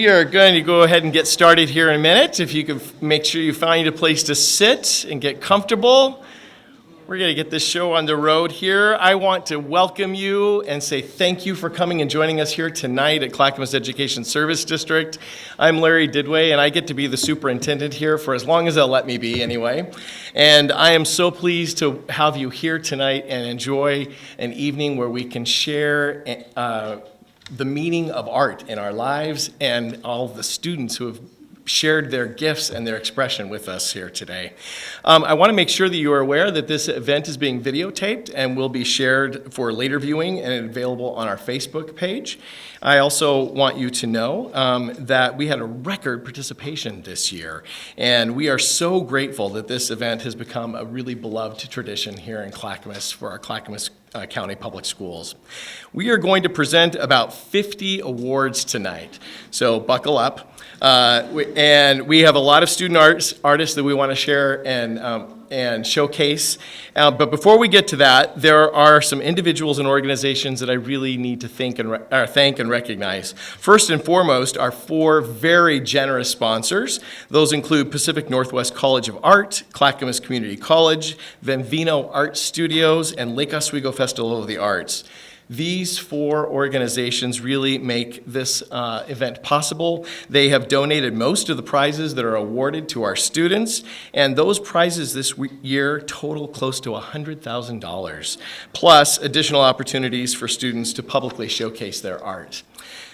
We are going to go ahead and get started here in a minute. If you could make sure you find a place to sit and get comfortable. We're going to get this show on the road here. I want to welcome you and say thank you for coming and joining us here tonight at Clackamas Education Service District. I'm Larry Didway, and I get to be the superintendent here for as long as they'll let me be anyway. And I am so pleased to have you here tonight and enjoy an evening where we can share the meaning of art in our lives and all the students who have shared their gifts and their expression with us here today. I want to make sure that you are aware that this event is being videotaped and will be shared for later viewing and available on our Facebook page. I also want you to know that we had a record participation this year, and we are so grateful that this event has become a really beloved tradition here in Clackamas for our Clackamas County Public Schools. We are going to present about 50 awards tonight, so buckle up. And we have a lot of student artists that we want to share and showcase. But before we get to that, there are some individuals and organizations that I really need to thank and recognize. First and foremost, our four very generous sponsors. Those include Pacific Northwest College of Art, Clackamas Community College, Venvino Art Studios, and Lake Oswego Festival of the Arts. These four organizations really make this event possible. They have donated most of the prizes that are awarded to our students, and those prizes this year total close to $100,000, plus additional opportunities for students to publicly showcase their art.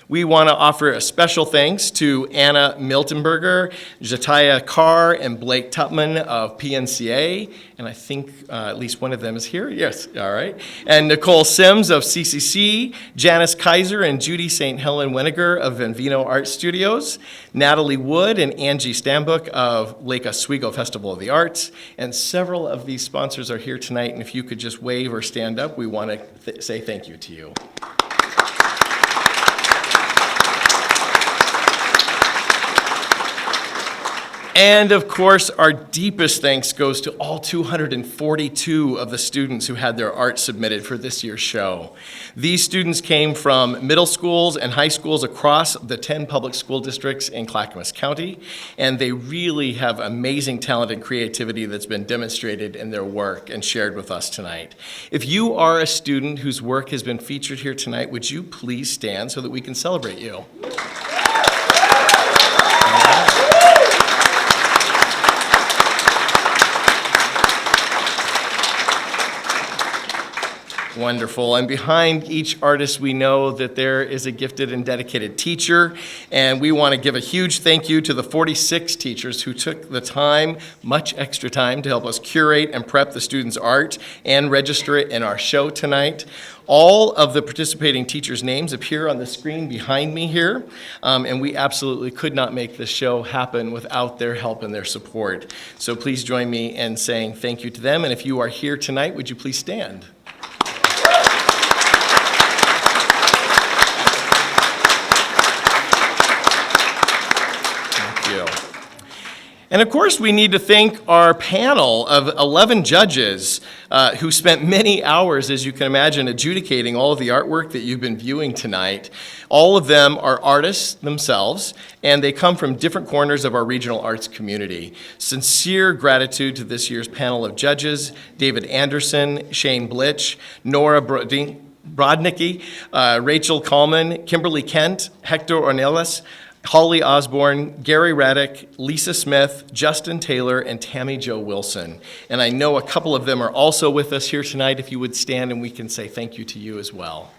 We want to offer a special thanks to Anna Miltenberger, Jataya Carr, and Blake Tupman of PNCA, and I think at least one of them is here. Yes, all right. And Nicole Sims of CCC, Janice Kaiser and Judy St. Helen Weniger of Venvino Art Studios, Natalie Wood and Angie Stambuk of Lake Oswego Festival of the Arts, and several of these sponsors are here tonight, and if you could just wave or stand up, we want to say thank you to you. And of course, our deepest thanks goes to all 242 of the students who had their art submitted for this year's show. These students came from middle schools and high schools across the 10 public school districts in Clackamas County, and they really have amazing talent and creativity that's been demonstrated in their work and shared with us tonight. If you are a student whose work has been featured here tonight, would you please stand so that we can celebrate you? Wonderful. And behind each artist, we know that there is a gifted and dedicated teacher. And we want to give a huge thank you to the 46 teachers who took the time, much extra time, to help us curate and prep the students' art and register it in our show tonight. All of the participating teachers' names appear on the screen behind me here, and we absolutely could not make this show happen without their help and their support. So please join me in saying thank you to them, and if you are here tonight, would you please stand? And of course, we need to thank our panel of 11 judges who spent many hours, as you can imagine, adjudicating all of the artwork that you've been viewing tonight. All of them are artists themselves, and they come from different corners of our regional arts community. Sincere gratitude to this year's panel of judges: David Anderson, Shane Blitch, Nora Brodnicki, Rachel Kallman, Kimberly Kent, Hector Ornelas, Holly Osborne, Gary Raddick, Lisa Smith, Justin Taylor, and Tammy Jo Wilson. And I know a couple of them are also with us here tonight. If you would stand, and we can say thank you to you as well.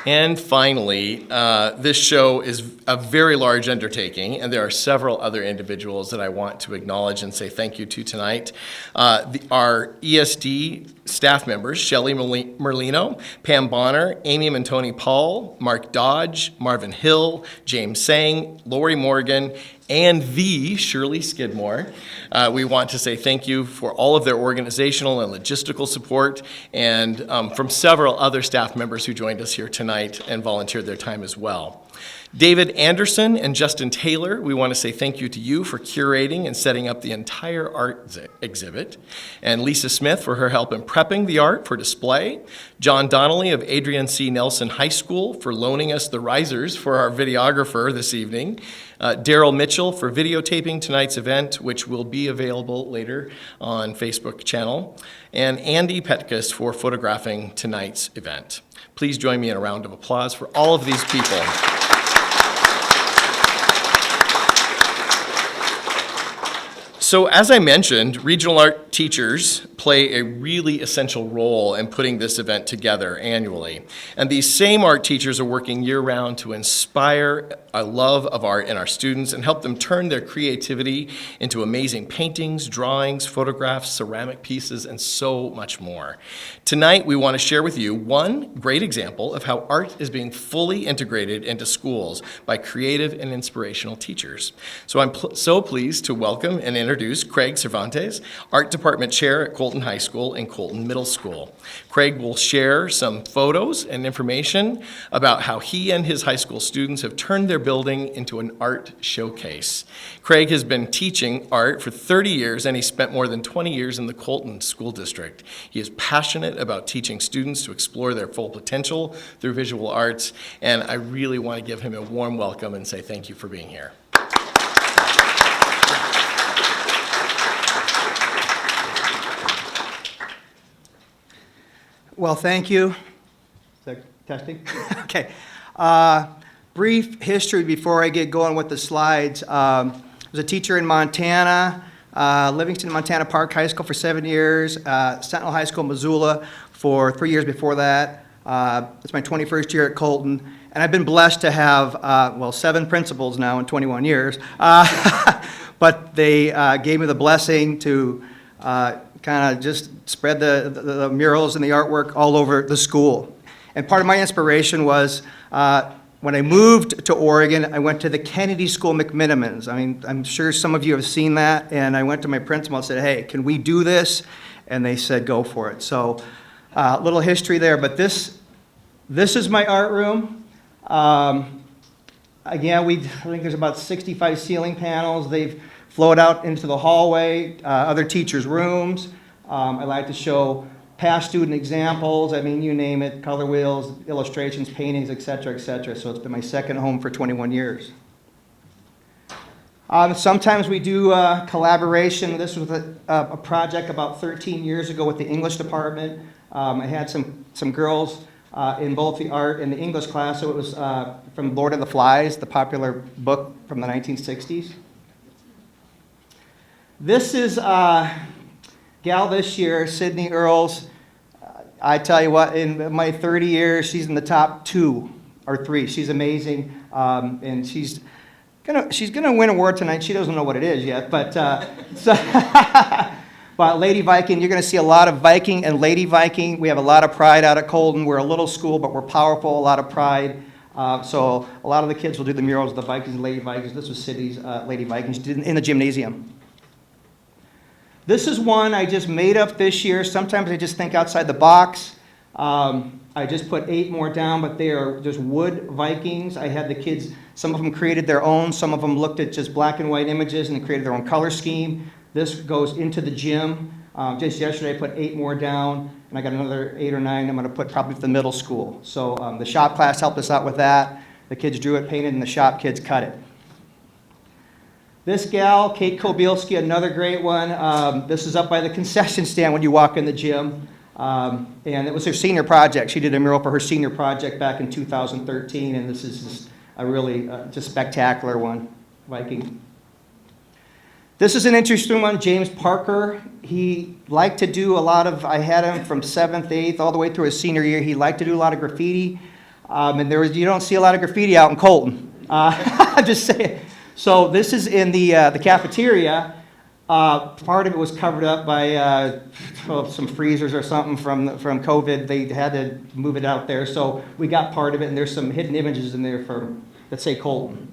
And finally, this show is a very large undertaking, and there are several other individuals that I want to acknowledge and say thank you to tonight. Our ESD staff members, Shelley Merlino, Pam Bonner, Amy Montoni Paul, Mark Dodge, Marvin Hill, James Sang, Lori Morgan, and the Shirley Skidmore. We want to say thank you for all of their organizational and logistical support, and from several other staff members who joined us here tonight and volunteered their time as well. David Anderson and Justin Taylor, we want to say thank you to you for curating and setting up the entire art exhibit. And Lisa Smith for her help in prepping the art for display. John Donnelly of Adrian C. Nelson High School for loaning us the risers for our videographer this evening. Daryl Mitchell for videotaping tonight's event, which will be available later on Facebook channel. And Andy Petkus for photographing tonight's event. Please join me in a round of applause for all of these people. So as I mentioned, regional art teachers play a really essential role in putting this event together annually. And these same art teachers are working year-round to inspire a love of art in our students and help them turn their creativity into amazing paintings, drawings, photographs, ceramic pieces, and so much more. Tonight, we want to share with you one great example of how art is being fully integrated into schools by creative and inspirational teachers. So I'm so pleased to welcome and introduce Craig Cervantes, Art Department Chair at Colton High School and Colton Middle School. Craig will share some photos and information about how he and his high school students have turned their building into an art showcase. Craig has been teaching art for 30 years and he spent more than 20 years in the Colton School District. He is passionate about teaching students to explore their full potential through visual arts, and I really want to give him a warm welcome and say thank you for being here. Well, thank you. Is that testing? Okay. Brief history before I get going with the slides. I was a teacher in Montana, Livingston, Montana Park High School for 7 years, Sentinel High School, Missoula for 3 years before that. It's my 21st year at Colton, and I've been blessed to have, 7 principals now in 21 years. But they gave me the blessing to kind of just spread the murals and the artwork all over the school. And part of my inspiration was when I moved to Oregon, I went to the Kennedy School McMinimans. I mean, I'm sure some of you have seen that, and I went to my principal and said, hey, can we do this? And they said, go for it. So a little history there, but this is my art room. Again, I think there's about 65 ceiling panels. They've flowed out into the hallway, other teachers' rooms. I like to show past student examples. I mean, you name it, color wheels, illustrations, paintings, et cetera, et cetera. So it's been my second home for 21 years. Sometimes we do collaboration. This was a project about 13 years ago with the English department. I had some girls in both the art and the English class. So it was from Lord of the Flies, the popular book from the 1960s. This is gal this year, Sydney Earls. I tell you what, in my 30 years, she's in the top 2 or 3. She's amazing, and she's gonna win an award tonight. She doesn't know what it is yet, but but Lady Viking, you're gonna see a lot of Viking and Lady Viking. We have a lot of pride out at Colton. We're a little school, but we're powerful. A lot of pride. So a lot of the kids will do the murals of the Vikings and Lady Vikings. This was Sydney's Lady Vikings. She did it in the gymnasium. This is one I just made up this year. Sometimes I just think outside the box. I just put 8 more down, but they are just wood Vikings. I had the kids, some of them created their own, some of them looked at just black and white images and created their own color scheme. This goes into the gym. Just yesterday I put 8 more down, and I got another 8 or 9 I'm going to put probably for the middle school. So the shop class helped us out with that. The kids drew it, painted, and the shop kids cut it. This gal, Kate Kobielski, another great one. This is up by the concession stand when you walk in the gym. And it was her senior project. She did a mural for her senior project back in 2013, and this is just a really just spectacular one, Viking. This is an interesting one, James Parker. He liked to do a lot of, I had him from 7th, 8th, all the way through his senior year. He liked to do a lot of graffiti. And you don't see a lot of graffiti out in Colton. I'm just saying. So this is in the cafeteria. Part of it was covered up by some freezers or something from COVID. They had to move it out there. So we got part of it, and there's some hidden images in there from, let's say, Colton.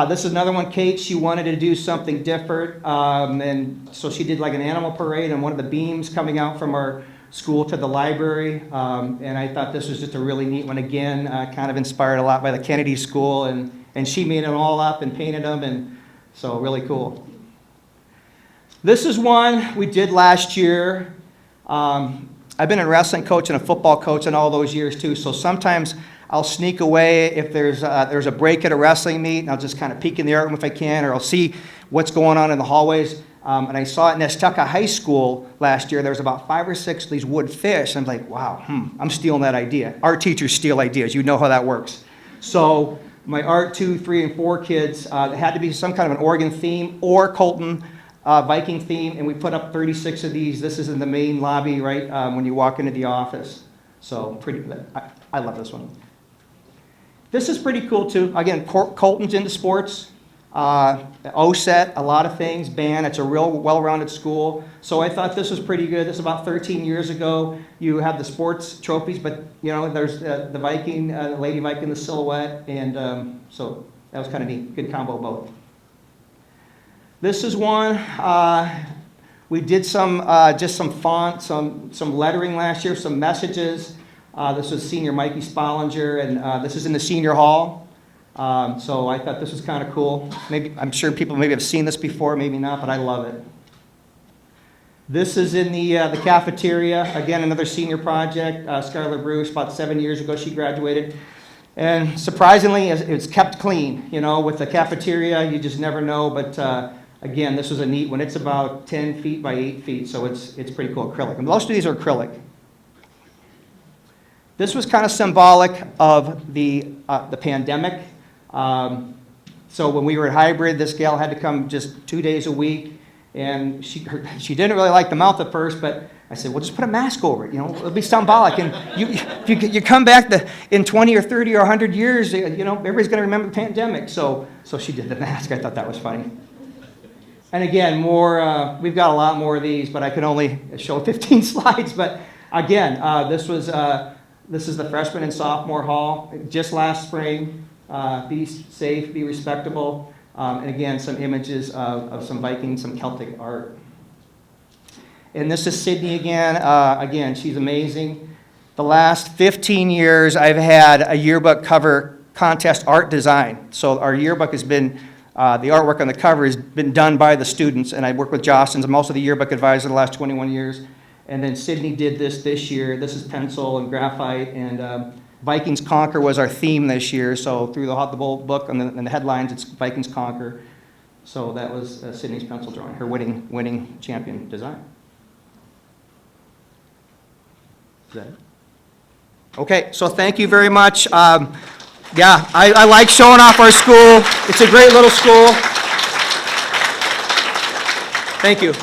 This is another one, Kate. She wanted to do something different, and so she did like an animal parade on one of the beams coming out from our school to the library, and I thought this was just a really neat one. Again, kind of inspired a lot by the Kennedy School, and she made them all up and painted them, and so really cool. This is one we did last year. I've been a wrestling coach and a football coach in all those years too, so sometimes I'll sneak away if there's a break at a wrestling meet, and I'll just kind of peek in the art room if I can, or I'll see what's going on in the hallways. And I saw at Nestucca High School last year, there was about 5 or 6 of these wood fish. I'm like, wow, I'm stealing that idea. Art teachers steal ideas. You know how that works. So my art 2, 3, and 4 kids, it had to be some kind of an Oregon theme or Colton Viking theme, and we put up 36 of these. This is in the main lobby, right, when you walk into the office. So pretty, I love this one. This is pretty cool too. Again, Colton's into sports. OSET, a lot of things, band. It's a real well-rounded school. So I thought this was pretty good. This is about 13 years ago. You have the sports trophies, but you know, there's the Viking, Lady Viking, the silhouette, and so that was kind of neat. Good combo both. This is one. We did some just some font, some lettering last year, some messages. This was Senior Mikey Spollinger, and this is in the senior hall. So I thought this was kind of cool. Maybe I'm sure people maybe have seen this before, maybe not, but I love it. This is in the cafeteria. Again, another senior project. Scarlett Bruce, about 7 years ago, she graduated. And surprisingly, it's kept clean. You know, with the cafeteria, you just never know. But again, this was a neat one. It's about 10 feet by 8 feet, so it's pretty cool. Acrylic. And most of these are acrylic. This was kind of symbolic of the pandemic. So when we were at hybrid, this gal had to come just 2 days a week, and she didn't really like the mouth at first, but I said, well, just put a mask over it, you know, it'll be symbolic. And you come back in 20 or 30 or 100 years, you know, everybody's going to remember the pandemic. So she did the mask. I thought that was funny. And again, we've got a lot more of these, but I can only show 15 slides. But again, this is the freshman and sophomore hall just last spring. Be safe, be respectable, and again, some images of some Viking, some Celtic art. And this is Sydney again. Again, she's amazing. The last 15 years, I've had a yearbook cover contest art design. So our yearbook has been, the artwork on the cover has been done by the students, and I work with Jostens. I'm also the yearbook advisor the last 21 years. And then Sydney did this year. This is pencil and graphite, and Vikings Conquer was our theme this year. So through the whole book and the headlines, it's Vikings Conquer. So that was Sydney's pencil drawing, her winning champion design. Is that it? Okay, so thank you very much. Yeah, I like showing off our school. It's a great little school. Thank you.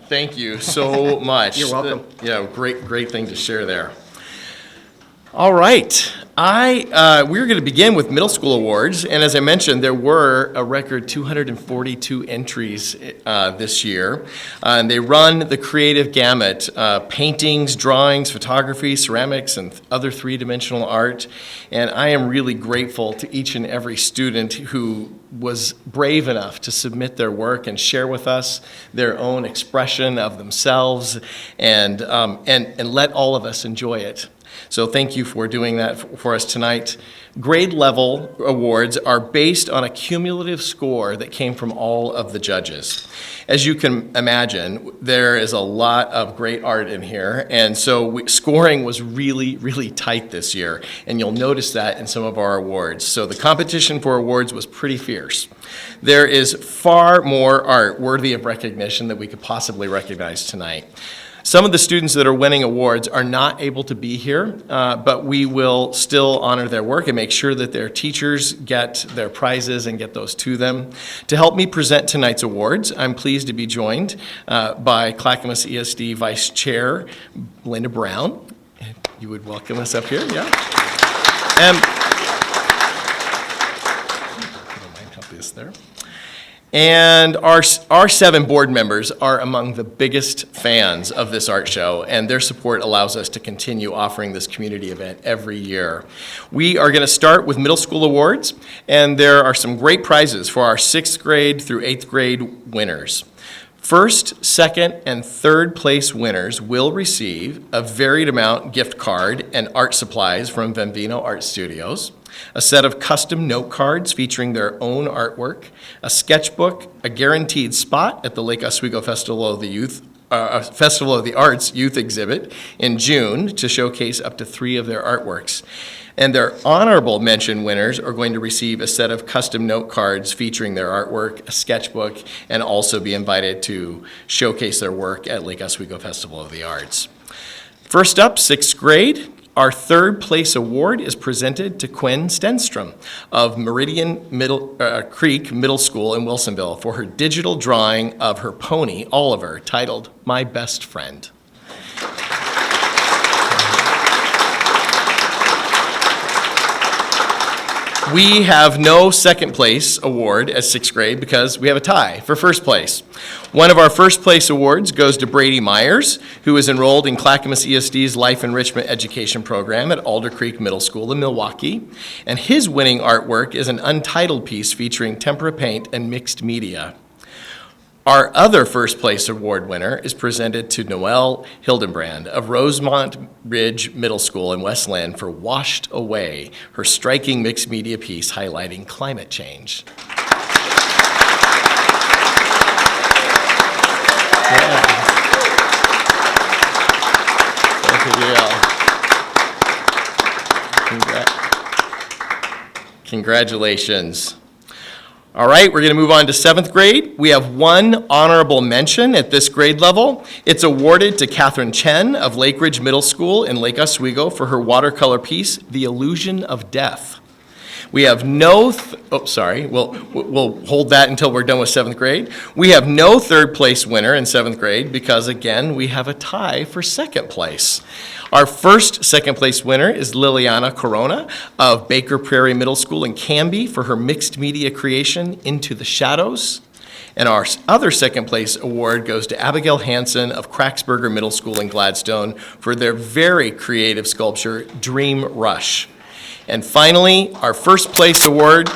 Thank you so much. You're welcome. Yeah, great thing to share there. All right, we're going to begin with middle school awards, and as I mentioned, there were a record 242 entries this year, and they run the creative gamut: paintings, drawings, photography, ceramics, and other three-dimensional art. And I am really grateful to each and every student who was brave enough to submit their work and share with us their own expression of themselves, and let all of us enjoy it. So thank you for doing that for us tonight. Grade level awards are based on a cumulative score that came from all of the judges. As you can imagine, there is a lot of great art in here, and so scoring was really tight this year, and you'll notice that in some of our awards. So the competition for awards was pretty fierce. There is far more art worthy of recognition that we could possibly recognize tonight. Some of the students that are winning awards are not able to be here, but we will still honor their work and make sure that their teachers get their prizes and get those to them. To help me present tonight's awards, I'm pleased to be joined by Clackamas ESD Vice Chair Linda Brown. You would welcome us up here, yeah? There. And our 7 board members are among the biggest fans of this art show, and their support allows us to continue offering this community event every year. We are going to start with middle school awards, and there are some great prizes for our 6th grade through 8th grade winners. First, second, and third place winners will receive a varied amount gift card and art supplies from Bambino Art Studios, a set of custom note cards featuring their own artwork, a sketchbook, a guaranteed spot at the Lake Oswego Festival of the Arts Youth Exhibit in June to showcase up to 3 of their artworks. And their honorable mention winners are going to receive a set of custom note cards featuring their artwork, a sketchbook, and also be invited to showcase their work at Lake Oswego Festival of the Arts. First up, 6th grade. Our third place award is presented to Quinn Stenstrom of Meridian Creek Middle School in Wilsonville for her digital drawing of her pony, Oliver, titled My Best Friend. We have no second place award as 6th grade because we have a tie for first place. One of our first place awards goes to Brady Myers, who is enrolled in Clackamas ESD's Life Enrichment Education Program at Alder Creek Middle School in Milwaukee. And his winning artwork is an untitled piece featuring tempera paint and mixed media. Our other first place award winner is presented to Noelle Hildenbrand of Rosemont Ridge Middle School in Westland for Washed Away, her striking mixed media piece highlighting climate change. Yeah. Congratulations. All right, we're going to move on to 7th grade. We have one honorable mention at this grade level. It's awarded to Catherine Chen of Lake Ridge Middle School in Lake Oswego for her watercolor piece, The Illusion of Death. We have no, we'll hold that until we're done with 7th grade. We have no third place winner in 7th grade because, again, we have a tie for second place. Our first second place winner is Liliana Corona of Baker Prairie Middle School in Canby for her mixed media creation, Into the Shadows. And our other second place award goes to Abigail Hansen of Cracksburger Middle School in Gladstone for their very creative sculpture, Dream Rush. And finally, our first place award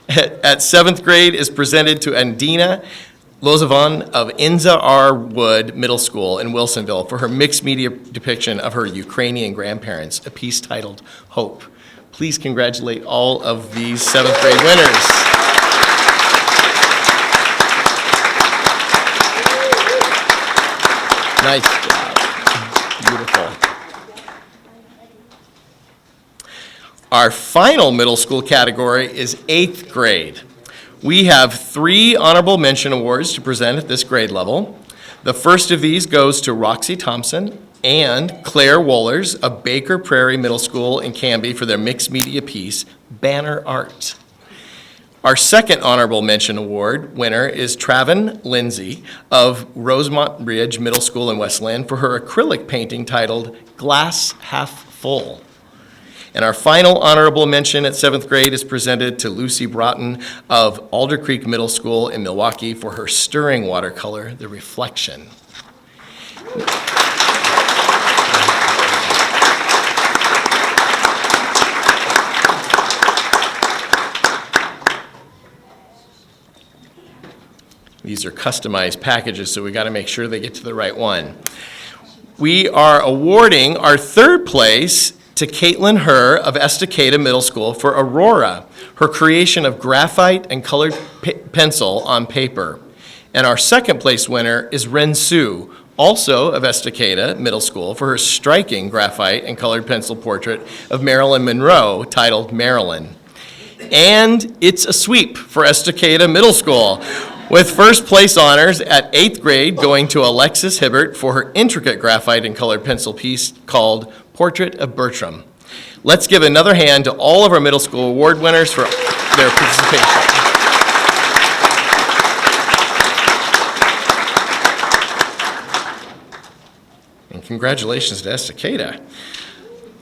at 7th grade is presented to Andina Lozavan of Inza R. Wood Middle School in Wilsonville for her mixed media depiction of her Ukrainian grandparents, a piece titled Hope. Please congratulate all of these 7th grade winners. Nice job. Beautiful. Our final middle school category is 8th grade. We have 3 honorable mention awards to present at this grade level. The first of these goes to Roxy Thompson and Claire Wohlers of Baker Prairie Middle School in Canby for their mixed media piece, Banner Art. Our second honorable mention award winner is Traven Lindsay of Rosemont Ridge Middle School in Westland for her acrylic painting titled Glass Half Full. And our final honorable mention at 7th grade is presented to Lucy Broughton of Alder Creek Middle School in Milwaukee for her stirring watercolor, The Reflection. These are customized packages, so we got to make sure they get to the right one. We are awarding our third place to Caitlin Herr of Estacada Middle School for Aurora, her creation of graphite and colored pencil on paper. And our second place winner is Ren Su, also of Estacada Middle School, for her striking graphite and colored pencil portrait of Marilyn Monroe titled Marilyn. And it's a sweep for Estacada Middle School, with first place honors at 8th grade going to Alexis Hibbert for her intricate graphite and colored pencil piece called Portrait of Bertram. Let's give another hand to all of our middle school award winners for their participation. And congratulations to Estacada.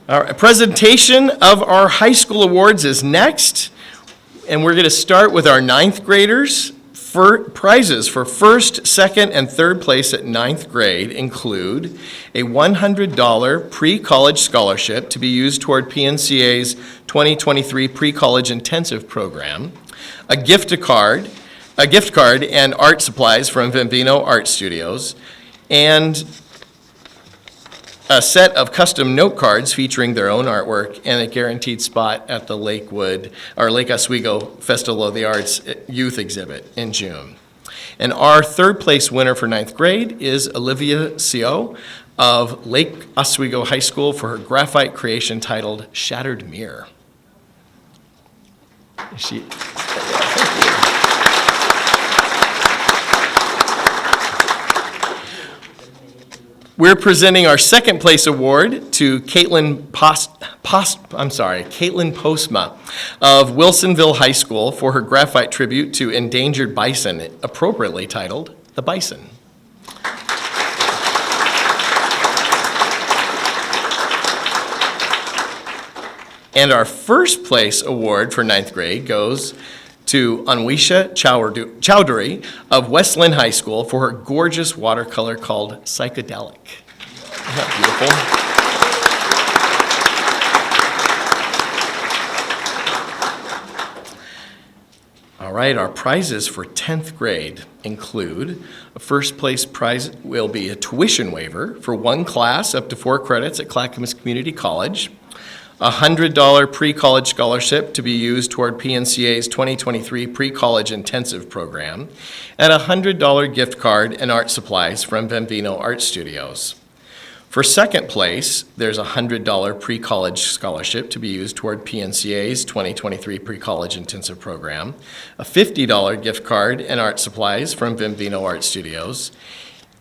A presentation of our high school awards is next, and we're going to start with our 9th graders. Prizes for first, second, and third place at 9th grade include a $100 pre-college scholarship to be used toward PNCA's 2023 pre-college intensive program, a gift card a gift card and art supplies from Bambino Art Studios, and a set of custom note cards featuring their own artwork and a guaranteed spot at the Lake Oswego Festival of the Arts youth exhibit in June. And our third place winner for ninth grade is Olivia Seo of Lake Oswego High School for her graphite creation titled Shattered Mirror. We're presenting our second place award to Caitlin Postma of Wilsonville High School for her graphite tribute to endangered bison, appropriately titled The Bison. And our first place award for ninth grade goes to Anwisha Chowdhury of Westland High School for her gorgeous watercolor called Psychedelic. Isn't that beautiful? All right, our prizes for 10th grade include a first place prize will be a tuition waiver for one class up to 4 credits at Clackamas Community College, a $100 pre-college scholarship to be used toward PNCA's 2023 pre-college intensive program, and a $100 gift card and art supplies from Bambino Art Studios. For second place, there's a $100 pre-college scholarship to be used toward PNCA's 2023 pre-college intensive program, a $50 gift card and art supplies from Bambino Art Studios,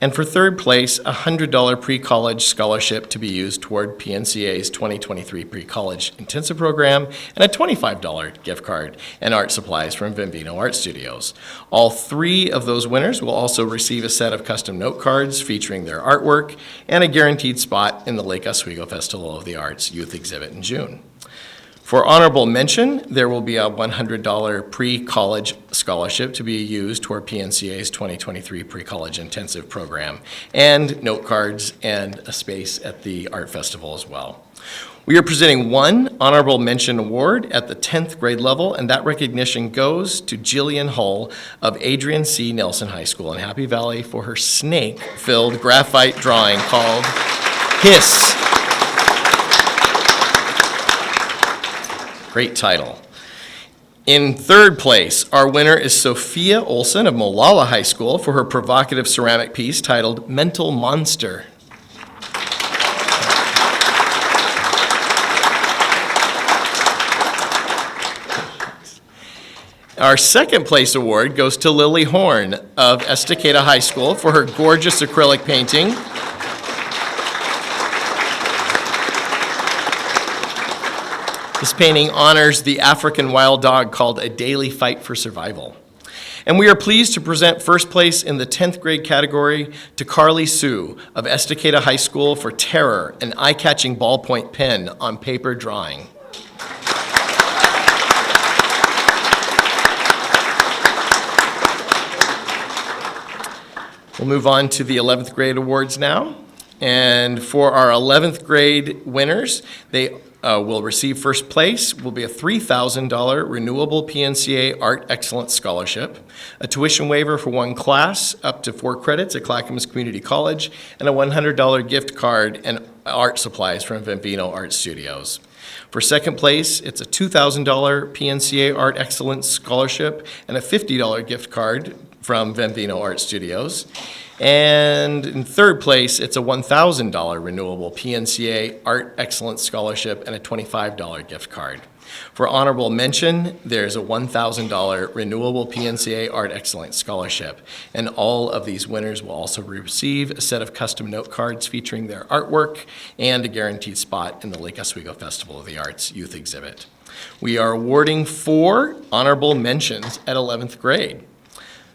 and for third place, a $100 pre-college scholarship to be used toward PNCA's 2023 pre-college intensive program, and a $25 gift card and art supplies from Bambino Art Studios. All 3 of those winners will also receive a set of custom note cards featuring their artwork and a guaranteed spot in the Lake Oswego Festival of the Arts youth exhibit in June. For honorable mention, there will be a $100 pre-college scholarship to be used toward PNCA's 2023 pre-college intensive program, and note cards and a space at the art festival as well. We are presenting one honorable mention award at the 10th grade level, and that recognition goes to Jillian Hull of Adrian C. Nelson High School in Happy Valley for her snake-filled graphite drawing called Hiss. Great title. In third place, our winner is Sophia Olson of Molalla High School for her provocative ceramic piece titled Mental Monster. Our second place award goes to Lily Horn of Estacada High School for her gorgeous acrylic painting. This painting honors the African wild dog called A Daily Fight for Survival. And we are pleased to present first place in the 10th grade category to Carly Sue of Estacada High School for Terror, an eye-catching ballpoint pen on paper drawing. We'll move on to the 11th grade awards now. And for our 11th grade winners, they will receive first place will be a $3,000 renewable PNCA Art Excellence Scholarship, a tuition waiver for one class up to 4 credits at Clackamas Community College, and a $100 gift card and art supplies from Bambino Art Studios. For second place, it's a $2,000 PNCA Art Excellence Scholarship and a $50 gift card from Bambino Art Studios. And in third place, it's a $1,000 renewable PNCA Art Excellence Scholarship and a $25 gift card. For honorable mention, there's a $1,000 renewable PNCA Art Excellence Scholarship. And all of these winners will also receive a set of custom note cards featuring their artwork and a guaranteed spot in the Lake Oswego Festival of the Arts youth exhibit. We are awarding 4 honorable mentions at 11th grade.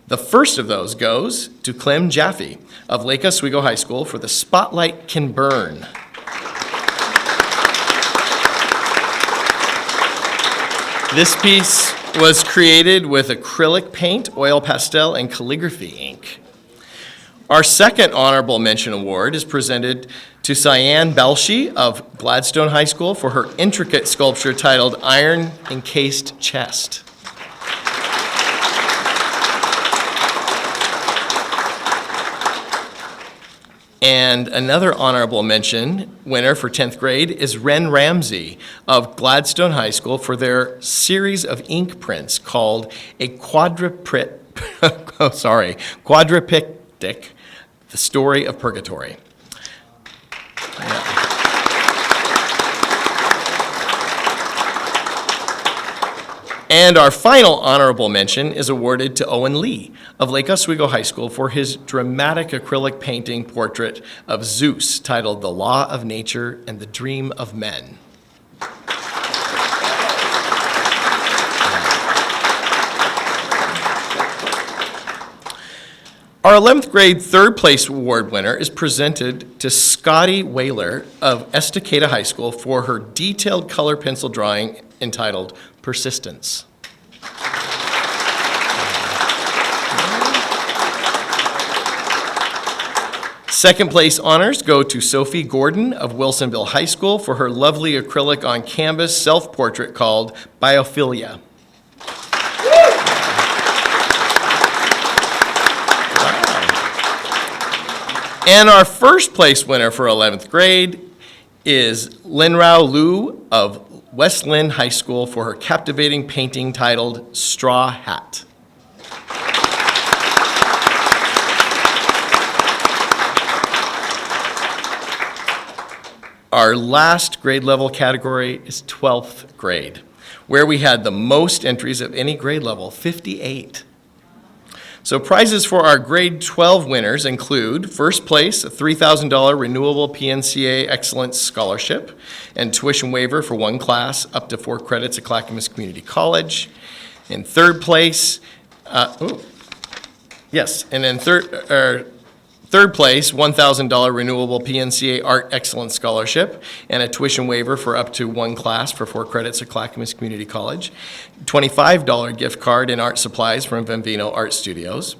The first of those goes to Clem Jaffe of Lake Oswego High School for the Spotlight Can Burn. This piece was created with acrylic paint, oil pastel, and calligraphy ink. Our second honorable mention award is presented to Cyan Belshi of Gladstone High School for her intricate sculpture titled Iron Encased Chest. And another honorable mention winner for 10th grade is Ren Ramsey of Gladstone High School for their series of ink prints called a quadriptych, The Story of Purgatory. Yeah. And our final honorable mention is awarded to Owen Lee of Lake Oswego High School for his dramatic acrylic painting portrait of Zeus titled The Law of Nature and the Dream of Men. Our 11th grade third place award winner is presented to Scotty Whaler of Estacada High School for her detailed color pencil drawing entitled Persistence. Second place honors go to Sophie Gordon of Wilsonville High School for her lovely acrylic on canvas self-portrait called Biophilia. And our first place winner for 11th grade is Linrao Liu of West Lynn High School for her captivating painting titled Straw Hat. Our last grade level category is 12th grade, where we had the most entries of any grade level, 58. So prizes for our grade 12 winners include first place, a $3,000 renewable PNCA Excellence Scholarship and tuition waiver for one class up to 4 credits at Clackamas Community College. In third place, third place, $1,000 renewable PNCA Art Excellence Scholarship and a tuition waiver for up to one class for 4 credits at Clackamas Community College. $25 gift card and art supplies from Bambino Art Studios.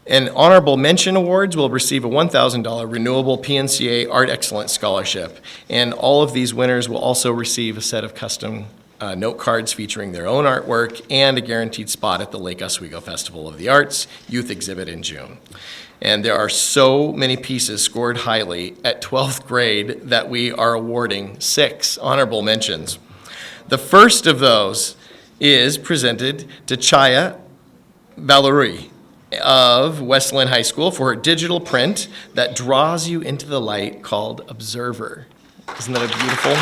And honorable mention awards will receive a $1,000 renewable PNCA Art Excellence Scholarship. And all of these winners will also receive a set of custom note cards featuring their own artwork and a guaranteed spot at the Lake Oswego Festival of the Arts Youth Exhibit in June. And there are so many pieces scored highly at 12th grade that we are awarding 6 honorable mentions. The first of those is presented to Chaya Ballarui of West Lynn High School for her digital print that draws you into the light called Observer. Isn't that beautiful?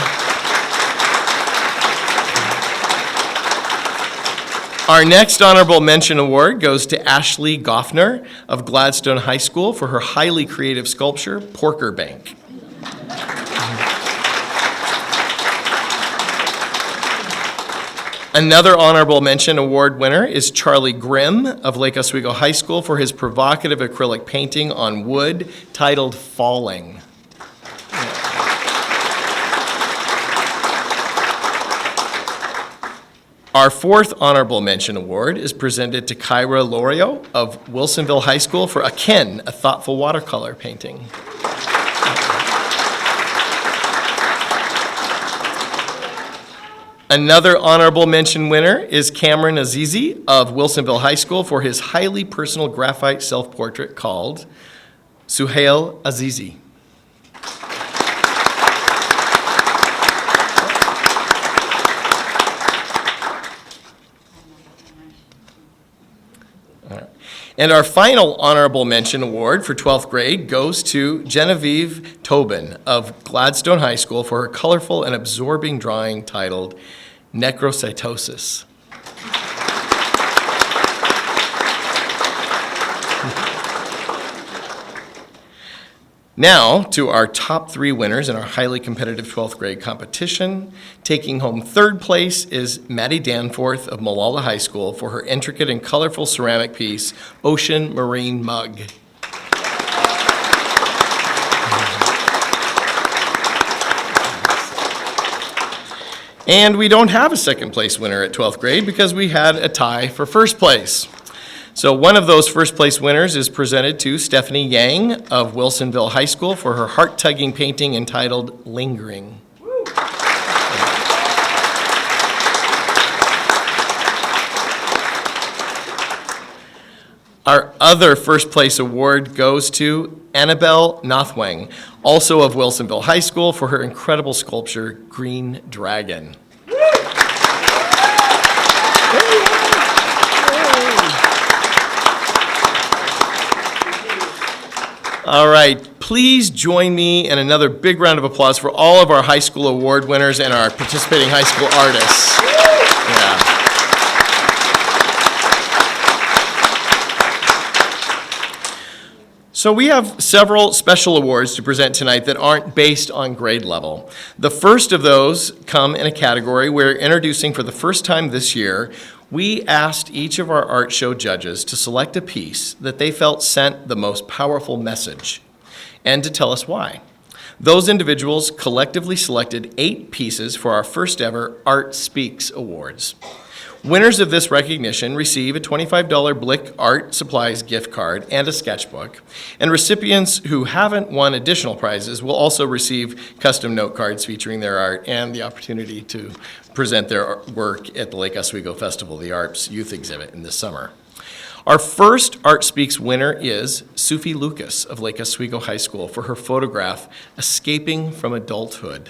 Our next honorable mention award goes to Ashley Goffner of Gladstone High School for her highly creative sculpture, Porker Bank. Another honorable mention award winner is Charlie Grimm of Lake Oswego High School for his provocative acrylic painting on wood titled Falling. Our fourth honorable mention award is presented to Kyra Lorio of Wilsonville High School for Akin, a thoughtful watercolor painting. Another honorable mention winner is Cameron Azizi of Wilsonville High School for his highly personal graphite self-portrait called Suhail Azizi. And our final honorable mention award for 12th grade goes to Genevieve Tobin of Gladstone High School for her colorful and absorbing drawing titled Necrocytosis. Now to our top 3 winners in our highly competitive 12th grade competition. Taking home third place is Maddie Danforth of Molalla High School for her intricate and colorful ceramic piece, Ocean Marine Mug. And we don't have a second place winner at 12th grade because we had a tie for first place. So one of those first place winners is presented to Stephanie Yang of Wilsonville High School for her heart-tugging painting entitled Lingering. Our other first place award goes to Annabelle Nothwang, also of Wilsonville High School, for her incredible sculpture, Green Dragon. All right, please join me in another big round of applause for all of our high school award winners and our participating high school artists. Yeah. So we have several special awards to present tonight that aren't based on grade level. The first of those come in a category we're introducing for the first time this year. We asked each of our art show judges to select a piece that they felt sent the most powerful message, and to tell us why. Those individuals collectively selected 8 pieces for our first ever Art Speaks Awards. Winners of this recognition receive a $25 Blick Art Supplies gift card and a sketchbook, and recipients who haven't won additional prizes will also receive custom note cards featuring their art and the opportunity to present their work at the Lake Oswego Festival of the Arts Youth Exhibit in the summer. Our first Art Speaks winner is Sufi Lucas of Lake Oswego High School for her photograph, Escaping from Adulthood.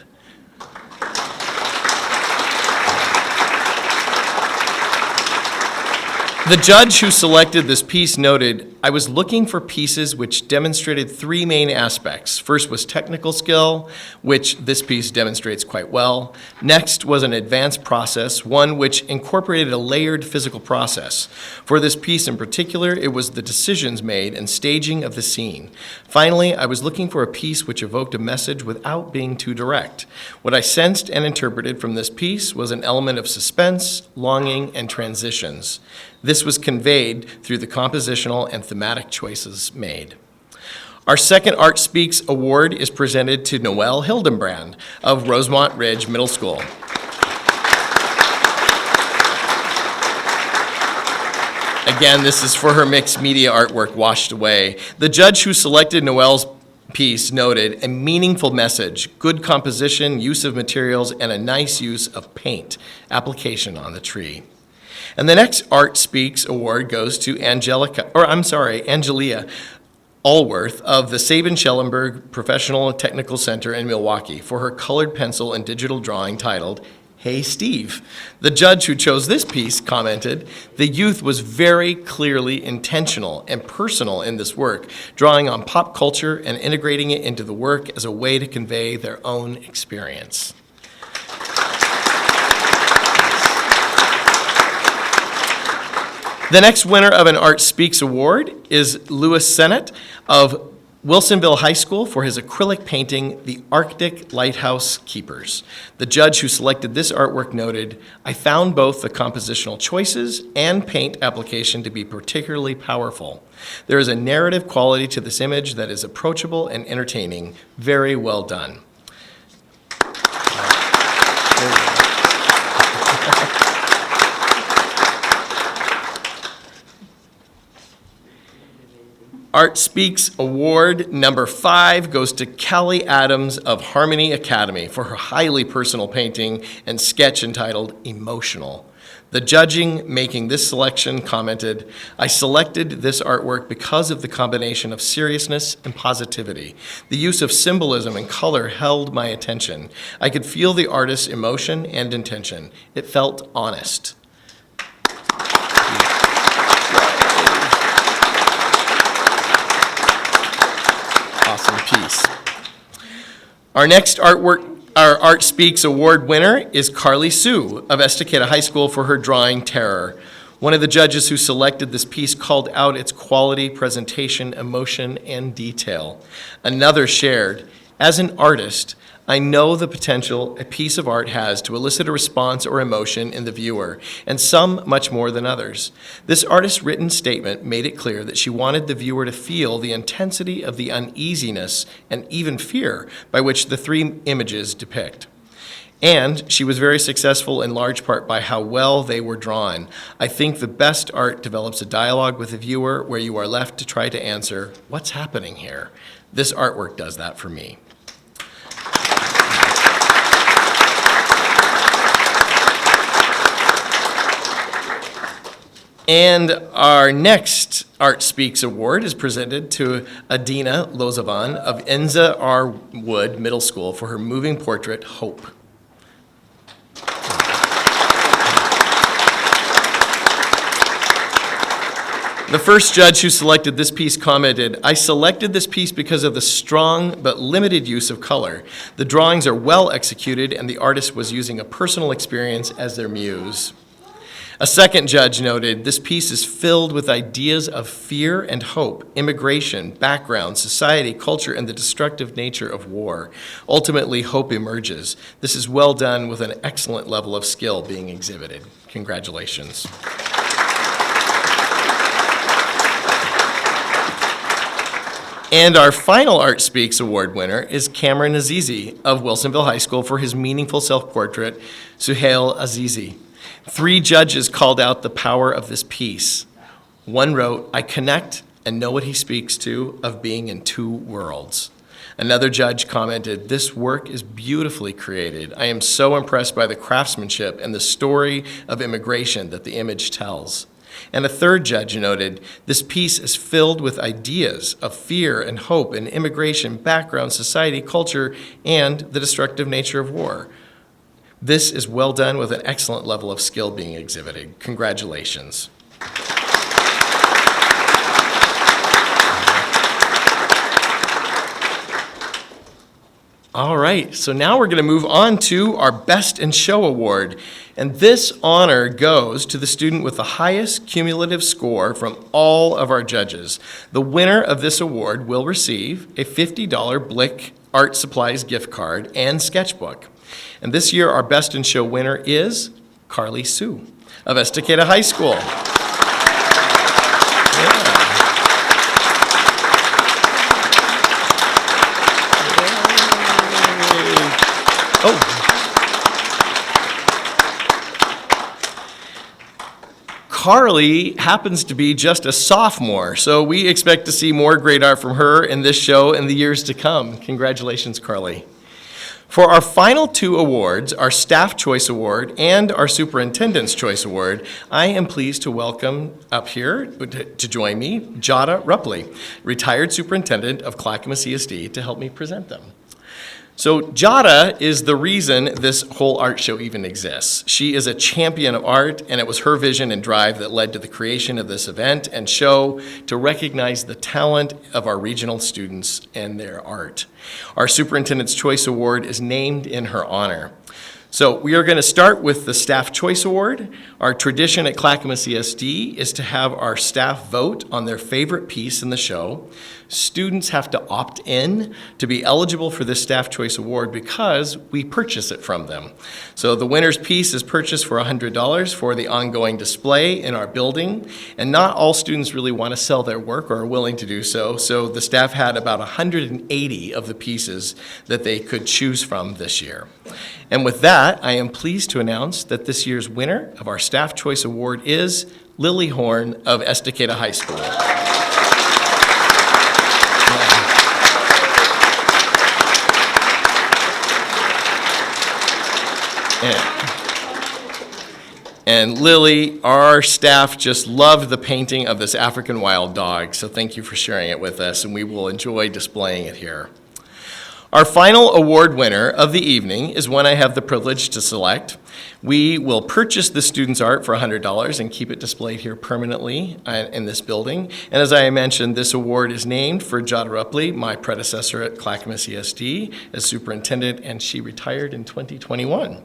The judge who selected this piece noted, "I was looking for pieces which demonstrated 3 main aspects. First was technical skill, which this piece demonstrates quite well. Next was an advanced process, one which incorporated a layered physical process. For this piece in particular, it was the decisions made and staging of the scene. Finally, I was looking for a piece which evoked a message without being too direct. What I sensed and interpreted from this piece was an element of suspense, longing, and transitions. This was conveyed through the compositional and thematic choices made." Our second Art Speaks award is presented to Noelle Hildenbrand of Rosemont Ridge Middle School. Again, this is for her mixed media artwork, Washed Away. The judge who selected Noelle's piece noted a meaningful message, good composition, use of materials, and a nice use of paint application on the tree. And the next Art Speaks award goes to Angelia Allworth of the Sabin-Schellenberg Professional and Technical Center in Milwaukee for her colored pencil and digital drawing titled, Hey Steve. The judge who chose this piece commented, "The youth was very clearly intentional and personal in this work, drawing on pop culture and integrating it into the work as a way to convey their own experience." The next winner of an Art Speaks award is Louis Sennett of Wilsonville High School for his acrylic painting, The Arctic Lighthouse Keepers. The judge who selected this artwork noted, "I found both the compositional choices and paint application to be particularly powerful. There is a narrative quality to this image that is approachable and entertaining. Very well done." Art Speaks Award number 5 goes to Callie Adams of Harmony Academy for her highly personal painting and sketch entitled Emotional. The judging making this selection commented, "I selected this artwork because of the combination of seriousness and positivity. The use of symbolism and color held my attention. I could feel the artist's emotion and intention. It felt honest." Awesome piece. Our next our Art Speaks Award winner is Carly Sue of Estacada High School for her drawing Terror. One of the judges who selected this piece called out its quality, presentation, emotion, and detail. Another shared, "As an artist, I know the potential a piece of art has to elicit a response or emotion in the viewer, and some much more than others. This artist's written statement made it clear that she wanted the viewer to feel the intensity of the uneasiness and even fear by which the 3 images depict. And she was very successful in large part by how well they were drawn. I think the best art develops a dialogue with the viewer where you are left to try to answer, what's happening here? This artwork does that for me." And our next Art Speaks Award is presented to Adina Lozavan of Enza R. Wood Middle School for her moving portrait, Hope. The first judge who selected this piece commented, "I selected this piece because of the strong but limited use of color. The drawings are well executed and the artist was using a personal experience as their muse." A second judge noted, "This piece is filled with ideas of fear and hope, immigration, background, society, culture, and the destructive nature of war. Ultimately, hope emerges. This is well done with an excellent level of skill being exhibited." Congratulations. And our final Art Speaks Award winner is Cameron Azizi of Wilsonville High School for his meaningful self-portrait, Suhail Azizi. 3 judges called out the power of this piece. One wrote, "I connect and know what he speaks to of being in 2 worlds." Another judge commented, "This work is beautifully created. I am so impressed by the craftsmanship and the story of immigration that the image tells." And a third judge noted, "This piece is filled with ideas of fear and hope and immigration, background, society, culture, and the destructive nature of war. This is well done with an excellent level of skill being exhibited." Congratulations. All right, so now we're going to move on to our Best in Show Award. And this honor goes to the student with the highest cumulative score from all of our judges. The winner of this award will receive a $50 Blick Art Supplies gift card and sketchbook. And this year, our Best in Show winner is Carly Sue of Estacada High School. Oh. Carly happens to be just a sophomore, so we expect to see more great art from her in this show in the years to come. Congratulations, Carly. For our final 2 awards, our Staff Choice Award and our Superintendent's Choice Award, I am pleased to welcome up here to join me, Jada Rupley, retired superintendent of Clackamas ESD, to help me present them. So Jada is the reason this whole art show even exists. She is a champion of art, and it was her vision and drive that led to the creation of this event and show to recognize the talent of our regional students and their art. Our Superintendent's Choice Award is named in her honor. So we are going to start with the Staff Choice Award. Our tradition at Clackamas ESD is to have our staff vote on their favorite piece in the show. Students have to opt in to be eligible for this Staff Choice Award because we purchase it from them. So the winner's piece is purchased for $100 for the ongoing display in our building, and not all students really want to sell their work or are willing to do so. So the staff had about 180 of the pieces that they could choose from this year. And with that, I am pleased to announce that this year's winner of our Staff Choice Award is Lily Horn of Estacada High School. And Lily, our staff just loved the painting of this African wild dog, so thank you for sharing it with us, and we will enjoy displaying it here. Our final award winner of the evening is one I have the privilege to select. We will purchase the student's art for $100 and keep it displayed here permanently in this building. And as I mentioned, this award is named for Jada Rupley, my predecessor at Clackamas ESD as superintendent, and she retired in 2021.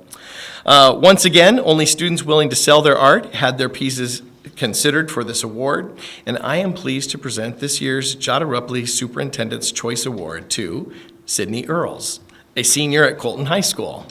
Once again, only students willing to sell their art had their pieces considered for this award, and I am pleased to present this year's Jada Rupley Superintendent's Choice Award to Sydney Earls, a senior at Colton High School.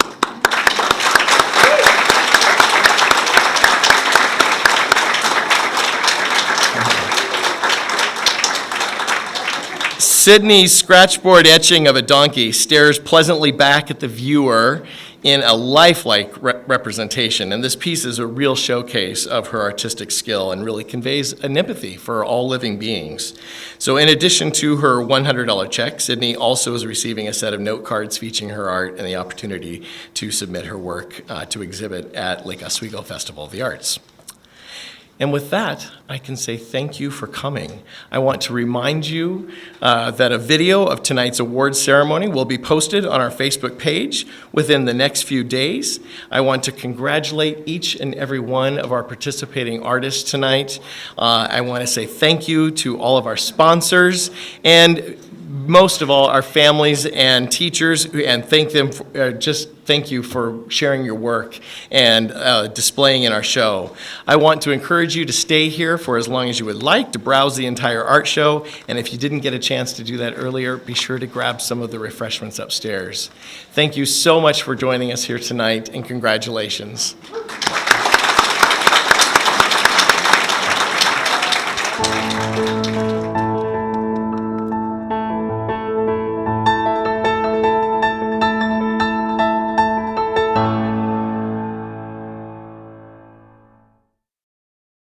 Sydney's scratchboard etching of a donkey stares pleasantly back at the viewer in a lifelike representation, and this piece is a real showcase of her artistic skill and really conveys an empathy for all living beings. So in addition to her $100 check, Sydney also is receiving a set of note cards featuring her art and the opportunity to submit her work to exhibit at Lake Oswego Festival of the Arts. And with that, I can say thank you for coming. I want to remind you that a video of tonight's awards ceremony will be posted on our Facebook page within the next few days. I want to congratulate each and every one of our participating artists tonight. I want to say thank you to all of our sponsors, and most of all, our families and teachers, and thank them for, thank you for sharing your work and displaying in our show. I want to encourage you to stay here for as long as you would like to browse the entire art show, and if you didn't get a chance to do that earlier, be sure to grab some of the refreshments upstairs. Thank you so much for joining us here tonight, and congratulations.